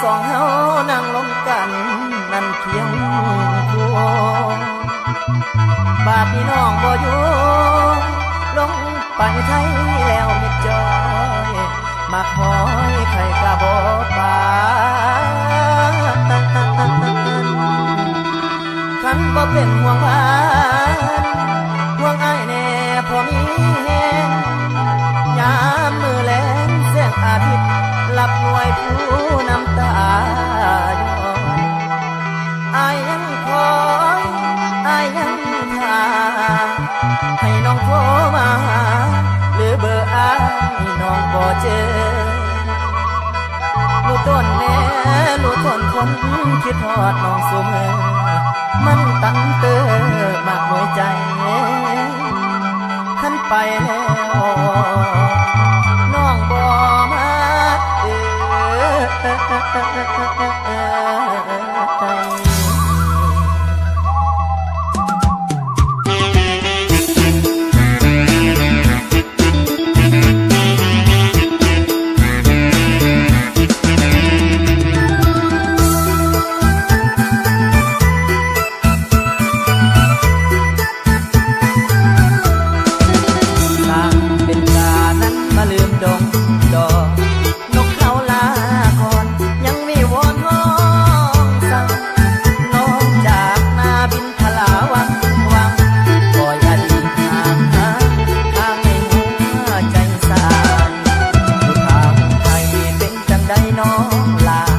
สองเฮานั่งลงกันนั่นเพียงพวงบาดพี่น้องบ่อยู่ลงไปไทยแล้วมิดจอยมาคอยใครกะบ่ปานคันบ่เป็นห่วงบ้านห่วงอ้ายแน่พอมีแฮงยามมือแลงแสงอาทิตย์หลับหน่วยผู้น้ำตาย้อยอ้ายยังคอยอ้ายยังท่าให้น้องโทรมาหรือเบอร์อ้ายน้องบ่เจอรู้ต้นแน่รู้ต้นคนคิดทอดน้องเสมอมันตั้งเตอมากหัวใจขันไปแล้วน้องบ่มาน้องลา